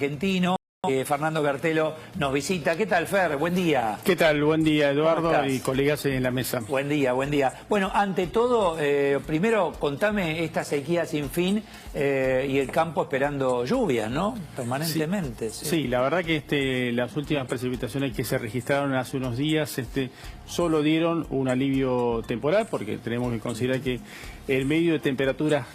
Argentino. Fernando Cartelo nos visita. ¿Qué tal, Fer? Buen día. ¿Qué tal? Buen día, Eduardo, y colegas en la mesa. Buen día, buen día. Bueno, ante todo, primero contame esta sequía sin fin y el campo esperando lluvias, ¿no? Permanentemente. Sí, la verdad que las últimas precipitaciones que se registraron hace unos días solo dieron un alivio temporal, porque tenemos que considerar que el medio de temperaturas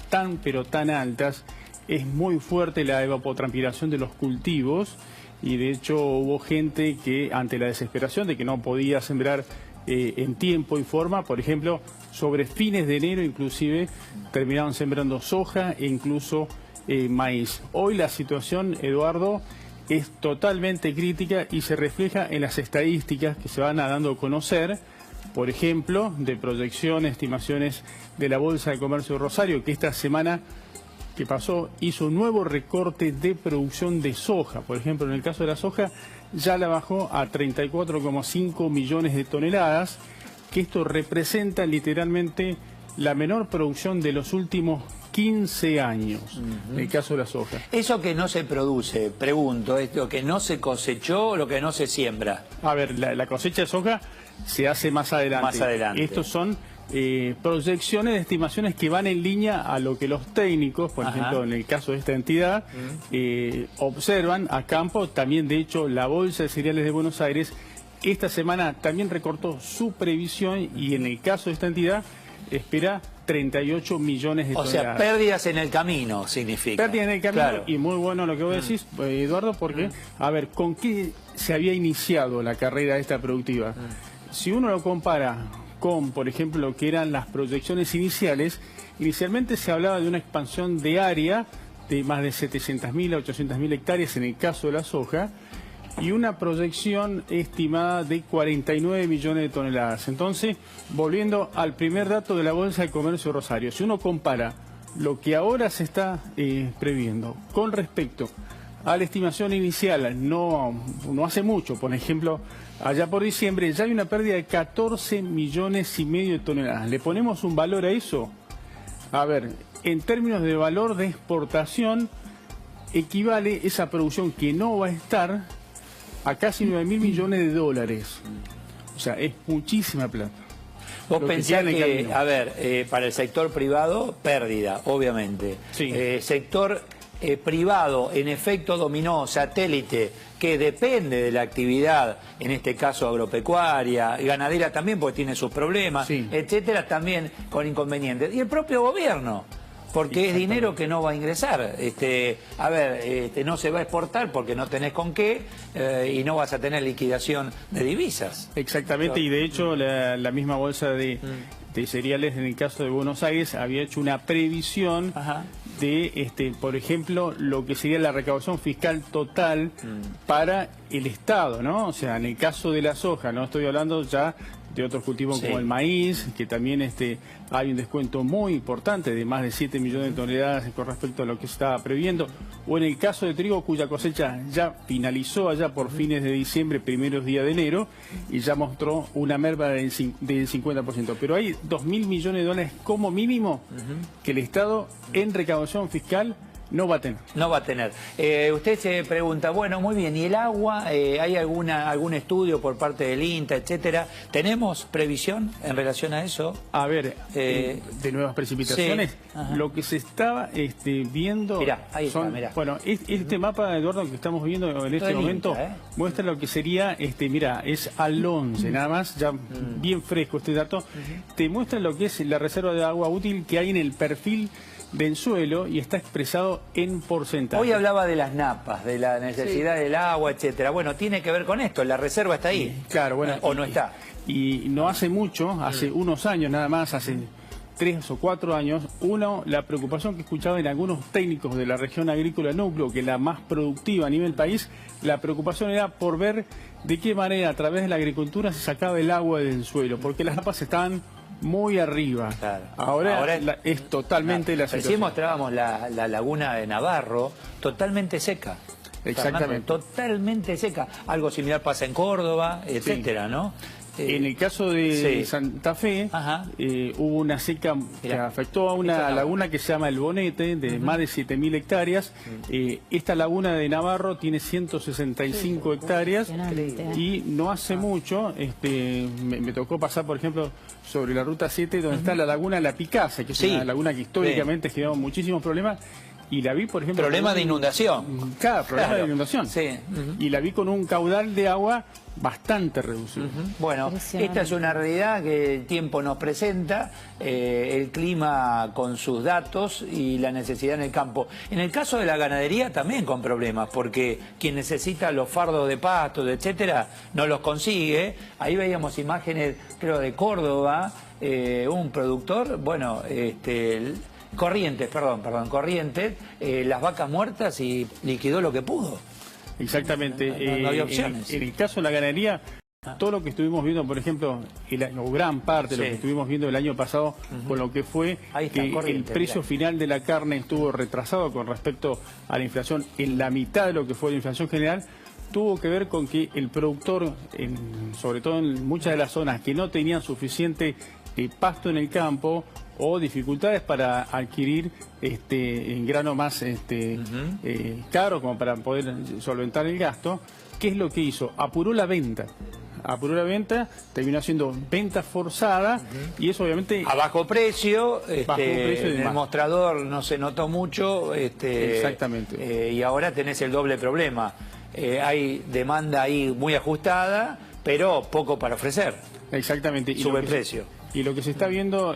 pero tan altas es muy fuerte la evapotranspiración de los cultivos, y de hecho hubo gente que ante la desesperación de que no podía sembrar en tiempo y forma, por ejemplo, sobre fines de enero inclusive terminaron sembrando soja e incluso maíz. Hoy la situación, Eduardo, es totalmente crítica y se refleja en las estadísticas que se van dando a conocer, por ejemplo, de proyecciones, estimaciones de la Bolsa de Comercio de Rosario, que esta semana que pasó hizo un nuevo recorte de producción de soja. Por ejemplo, en el caso de la soja ya la bajó a 34,5 millones de toneladas, que esto representa literalmente la menor producción de los últimos 15 años, en el caso de la soja. Eso que no se produce, pregunto, ¿es lo que no se cosechó o lo que no se siembra? A ver, la cosecha de soja se hace más adelante. Más adelante. Estos son proyecciones de estimaciones que van en línea a lo que los técnicos, por ejemplo, en el caso de esta entidad, observan a campo. También, de hecho, la Bolsa de Cereales de Buenos Aires esta semana también recortó su previsión y en el caso de esta entidad espera 38 millones de toneladas. O sea, pérdidas en el camino significa. Pérdidas en el camino, claro. Y muy bueno lo que vos decís, Eduardo, porque, a ver, ¿con qué se había iniciado la carrera esta productiva? Si uno lo compara con, por ejemplo, lo que eran las proyecciones iniciales, inicialmente se hablaba de una expansión de área de más de 700.000 a 800.000 hectáreas en el caso de la soja, y una proyección estimada de 49 millones de toneladas. Entonces, volviendo al primer dato de la Bolsa de Comercio de Rosario, si uno compara lo que ahora se está previendo con respecto a la estimación inicial, no hace mucho, por ejemplo, allá por diciembre ya hay una pérdida de 14 millones y medio de toneladas. ¿Le ponemos un valor a eso? A ver, en términos de valor de exportación, equivale esa producción que no va a estar a casi 9.000 millones de dólares. O sea, es muchísima plata. Vos pensás que, a ver, para el sector privado, pérdida, obviamente. Sí. Sector privado, en efecto dominó, satélite, que depende de la actividad, en este caso agropecuaria, ganadera también, porque tiene sus problemas, etcétera, también con inconvenientes. Y el propio gobierno, porque es dinero que no va a ingresar. No se va a exportar porque no tenés con qué y no vas a tener liquidación de divisas. Exactamente, y de hecho la misma Bolsa de Cereales, en el caso de Buenos Aires, había hecho una previsión de, por ejemplo, lo que sería la recaudación fiscal total para el Estado, ¿no? O sea, en el caso de la soja, no estoy hablando ya de otros cultivos como el maíz, que también hay un descuento muy importante de más de 7 millones de toneladas con respecto a lo que se estaba previendo, o en el caso de trigo, cuya cosecha ya finalizó allá por fines de diciembre, primeros días de enero, y ya mostró una merma del 50%. Pero hay 2.000 millones de dólares como mínimo que el Estado en recaudación fiscal no va a tener. No va a tener. Usted se pregunta, bueno, muy bien, ¿y el agua? ¿Hay algún estudio por parte del INTA, etcétera? ¿Tenemos previsión en relación a eso? A ver, de nuevas precipitaciones, lo que se estaba viendo... Mirá, ahí está, mirá. Bueno, este mapa, Eduardo, que estamos viendo en este momento, muestra lo que sería, mira, es al 11, nada más, ya bien fresco este dato, te muestra lo que es la reserva de agua útil que hay en el perfil del suelo y está expresado en porcentaje. Hoy hablaba de las napas, de la necesidad del agua, etcétera. Bueno, tiene que ver con esto, la reserva está ahí. Claro, bueno. ¿O no está? Y no hace mucho, hace unos años nada más, hace 3 o 4 años, la preocupación que escuchaba en algunos técnicos de la región agrícola núcleo, que es la más productiva a nivel país, la preocupación era por ver de qué manera a través de la agricultura se sacaba el agua del suelo, porque las napas estaban muy arriba. Claro. Ahora es totalmente la situación. Recién mostrábamos la laguna de Navarro totalmente seca. Exactamente. Totalmente seca. Algo similar pasa en Córdoba, etcétera, ¿no? En el caso de Santa Fe, hubo una seca que afectó a una laguna que se llama El Bonete, de más de 7.000 hectáreas. Esta laguna de Navarro tiene 165 hectáreas y no hace mucho me tocó pasar, por ejemplo, sobre la Ruta 7, donde está la laguna La Picasa, que es una laguna que históricamente generó muchísimos problemas. Y la vi, por ejemplo... Problema de inundación. Claro, problema de inundación. Sí. Y la vi con un caudal de agua bastante reducido. Bueno, esta es una realidad que el tiempo nos presenta, el clima con sus datos y la necesidad en el campo. En el caso de la ganadería también con problemas, porque quien necesita los fardos de pastos, etcétera, no los consigue. Ahí veíamos imágenes, creo, de Córdoba, un productor, bueno, Corrientes, las vacas muertas y liquidó lo que pudo. Exactamente. No había opciones. En el caso de la ganadería, todo lo que estuvimos viendo, por ejemplo, o gran parte de lo que estuvimos viendo el año pasado, con lo que fue que el precio final de la carne estuvo retrasado con respecto a la inflación en la mitad de lo que fue la inflación general, tuvo que ver con que el productor, sobre todo en muchas de las zonas que no tenían suficiente pasto en el campo o dificultades para adquirir en grano más caro como para poder solventar el gasto, ¿qué es lo que hizo? Apuró la venta, terminó haciendo venta forzada y eso obviamente... A bajo precio, en el mostrador no se notó mucho, exactamente. Y ahora tenés el doble problema. Hay demanda ahí muy ajustada, pero poco para ofrecer. Exactamente. Sube el precio. Y lo que se está viendo,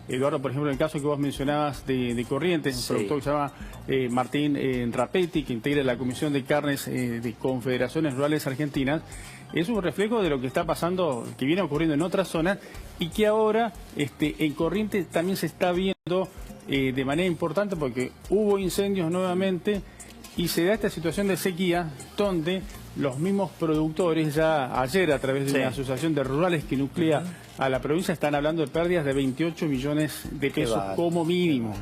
Eduardo, por ejemplo, en el caso que vos mencionabas de Corrientes, un productor que se llama Martín Rapetti, que integra la Comisión de Carnes de Confederaciones Rurales Argentinas, es un reflejo de lo que está pasando, que viene ocurriendo en otras zonas y que ahora en Corrientes también se está viendo de manera importante porque hubo incendios nuevamente y se da esta situación de sequía donde los mismos productores ya ayer a través de una asociación de rurales que nuclea a la provincia están hablando de pérdidas de 28 millones de pesos como mínimo.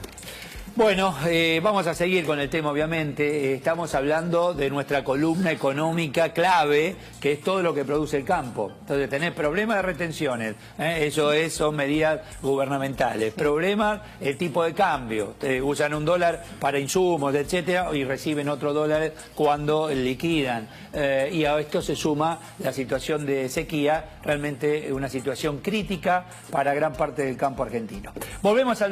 Bueno, vamos a seguir con el tema, obviamente. Estamos hablando de nuestra columna económica clave, que es todo lo que produce el campo. Entonces, tenés problemas de retenciones, eso son medidas gubernamentales. Problemas, el tipo de cambio. Usan $1 para insumos, etcétera, y reciben otro dólar cuando liquidan. Y a esto se suma la situación de sequía, realmente una situación crítica para gran parte del campo argentino. Volvemos al